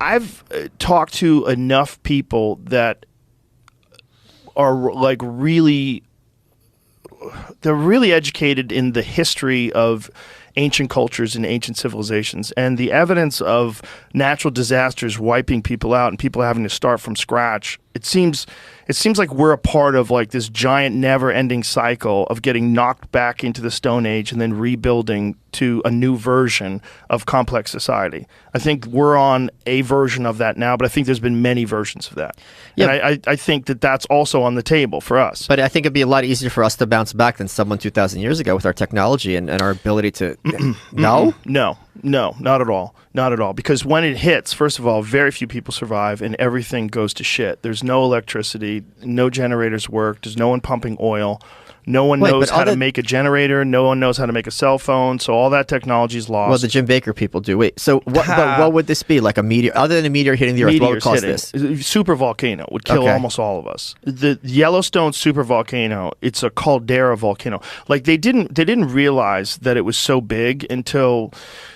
I've talked to enough people that are like they're really educated in the history of ancient cultures and ancient civilizations, and the evidence of natural disasters wiping people out and people having to start from scratch. It seems like we're a part of like this giant never-ending cycle of getting knocked back into the Stone Age and then rebuilding to a new version of complex society. I think we're on a version of that now, but I think there's been many versions of that. Yeah. And I think that that's also on the table for us. But I think it'd be a lot easier for us to bounce back than someone 2,000 years ago with our technology and our ability to... No? No, not at all. Not at all. Because when it hits, first of all, very few people survive and everything goes to shit. There's no electricity, no generators work, there's no one pumping oil, no one knows how to make a generator, no one knows how to make a cell phone, so all that technology is lost. Well, the Jim Baker people do. Wait, so what would this be? Like a meteor? Other than a meteor hitting the Earth, what would cause this? Super volcano would kill almost all of us. The Yellowstone super volcano, it's a caldera volcano. Like they didn't realize that it was so big until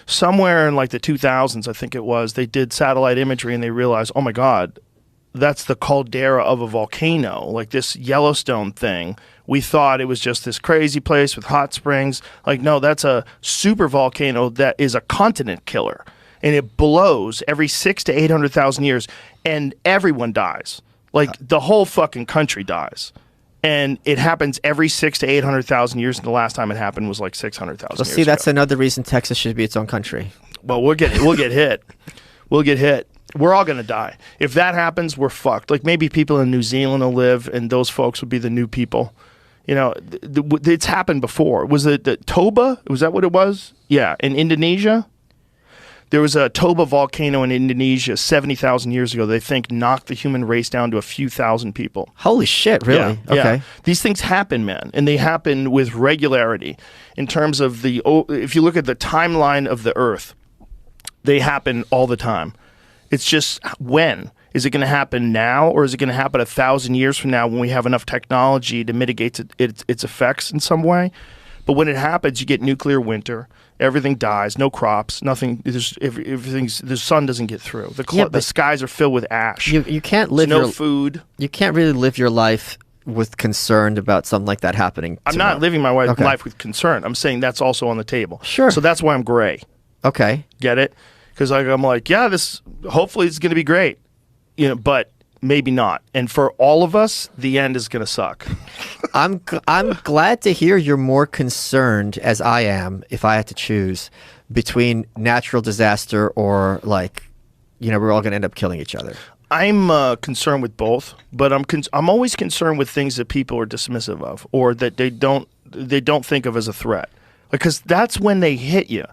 somewhere in like the 2000s, I think it was. They did satellite imagery and they realized, oh my God, that's the caldera of a volcano. Like this Yellowstone thing, we thought it was just this crazy place with hot springs. Like, no, that's a super volcano that is a continent killer. And it blows every 600,000 to 800,000 years, and everyone dies. Like, the whole fucking country dies. And it happens every 600,000 to 800,000 years, and the last time it happened was like 600,000 years ago. See, that's another reason Texas should be its own country. Well, we'll get hit. We'll get hit. We're all going to die. If that happens, we're fucked. Like, maybe people in New Zealand will live, and those folks would be the new people. You know, it's happened before. Was it the Toba? Was that what it was? Yeah, in Indonesia. There was a Toba volcano in Indonesia 70,000 years ago. They think knocked the human race down to a few thousand people. Holy shit, really? Yeah, okay. Yeah. These things happen, man, and they happen with regularity. In terms of if you look at the timeline of the Earth, they happen all the time. It's just when. Is it going to happen now, or is it going to happen 1,000 years from now when we have enough technology to mitigate its effects in some way? But when it happens, you get nuclear winter. Everything dies. No crops. Nothing. The sun doesn't get through. The skies are filled with ash. You can't live. There's no food. You can't really live your life with concern about something like that happening. I'm not living my life with concern. I'm saying that's also on the table. Sure. So that's why I'm gray. Okay. Get it? Because I'm like, yeah, hopefully it's going to be great. You know, but maybe not. And for all of us, the end is going to suck. I'm glad to hear you're more concerned, as I am, if I had to choose, between natural disaster or like, you know, we're all going to end up killing each other. I'm concerned with both, but I'm always concerned with things that people are dismissive of or that they don't think of as a threat. Because that's when they hit you.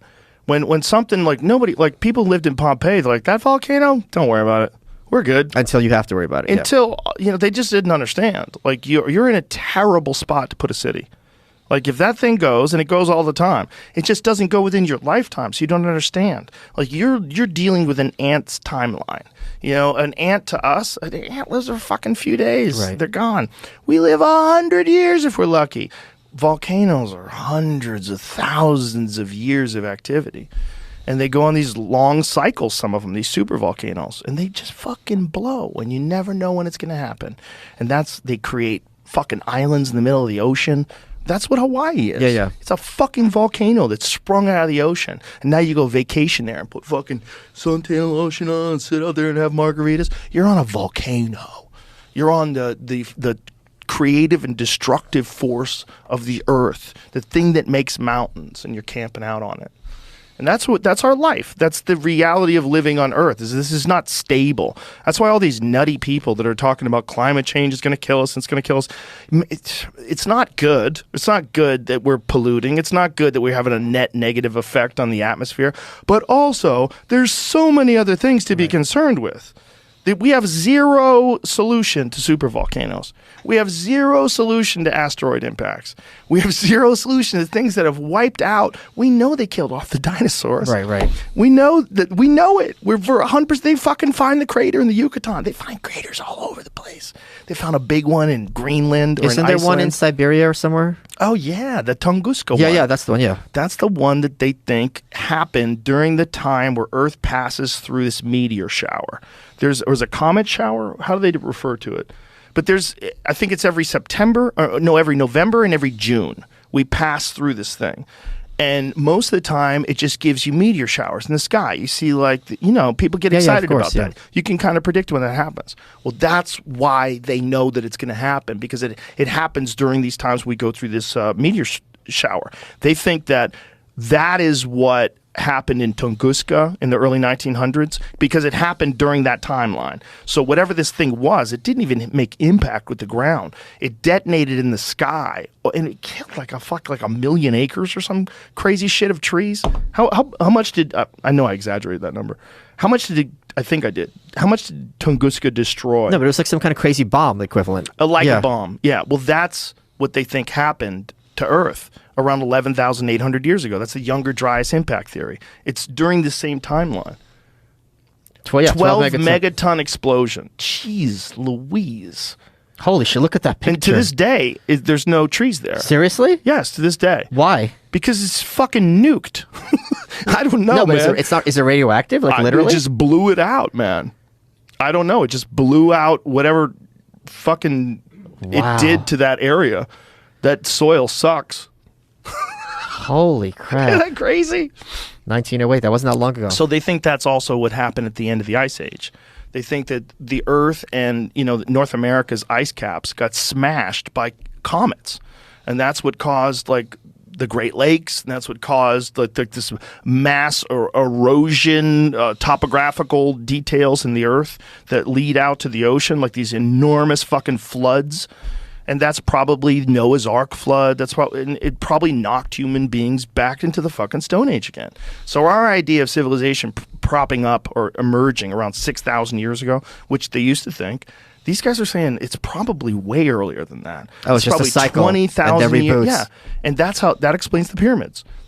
When something like people lived in Pompeii, they're like, that volcano, don't worry about it. We're good. Until you have to worry about it. Until, they just didn't understand. Like, you're in a terrible spot to put a city. Like, if that thing goes, and it goes all the time, it just doesn't go within your lifetime, so you don't understand. Like, you're dealing with an ant's timeline. You know, an ant to us, an ant lives a fucking few days. Right. They're gone. We live 100 years if we're lucky. Volcanoes are hundreds of thousands of years of activity. And they go on these long cycles, some of them, these super volcanoes, and they just fucking blow, and you never know when it's going to happen. And they create fucking islands in the middle of the ocean. That's what Hawaii is. Yeah. It's a fucking volcano that's sprung out of the ocean. And now you go vacation there and put fucking suntan lotion on, sit out there and have margaritas. You're on a volcano. You're on the creative and destructive force of the earth, the thing that makes mountains, and you're camping out on it. And that's our life. That's the reality of living on Earth. This is not stable. That's why all these nutty people that are talking about climate change is going to kill us, and it's going to kill us. It's not good. It's not good that we're polluting. It's not good that we're having a net negative effect on the atmosphere. But also, there's so many other things to be concerned with. We have zero solution to supervolcanoes. We have zero solution to asteroid impacts. We have zero solution to things that have wiped out. We know they killed off the dinosaurs. Right. We know it. We're for 100%. They fucking find the crater in the Yucatan. They find craters all over the place. They found a big one in Greenland or Isn't there one in Siberia or somewhere? Oh yeah, the Tunguska Yeah, one. yeah, that's the one. Yeah. That's the one that they think happened during the time where Earth passes through this meteor shower. There's a comet shower. How do they refer to it? But I think it's every September, or no, every November and every June we pass through this thing. And most of the time, it just gives you meteor showers in the sky. You see, like, people get excited about that. You can kind of predict when that happens. Well, that's why they know that it's going to happen, because it happens during these times we go through this meteor shower. They think that is what happened in Tunguska in the early 1900s, because it happened during that timeline. So whatever this thing was, it didn't even make impact with the ground. It detonated in the sky, and it killed like a million acres or some crazy shit of trees. How much did I know I exaggerated that number? How much did I think I did? How much did Tunguska destroy? No, but it was like some kind of crazy bomb equivalent. A bomb. Yeah. Well, that's what they think happened to Earth around 11,800 years ago. That's the Younger Dryas impact theory. It's during the same timeline. 12 megaton explosion. Jeez Louise. Holy shit, look at that picture. And to this day, there's no trees there. Seriously? Yes, to this day. Why? Because it's fucking nuked. I don't know, no, but man. is it radioactive? Like, literally? It just blew it out, man. I don't know. It just blew out whatever fucking it did to that area. That soil sucks. Holy crap. Isn't that crazy? 1908, that wasn't that long ago. So they think that's also what happened at the end of the Ice Age. They think that the Earth and, North America's ice caps got smashed by comets. And that's what caused, like, the Great Lakes, and that's what caused this mass erosion, topographical details in the Earth that lead out to the ocean, like these enormous fucking floods. And that's probably Noah's Ark flood. It probably knocked human beings back into the fucking Stone Age again. So our idea of civilization propping up or emerging around 6,000 years ago, which they used to think, these guys are saying it's probably way earlier than that. Oh, it's just probably a cycle. 20,000 years. Reboots. Yeah, and that explains the pyramids.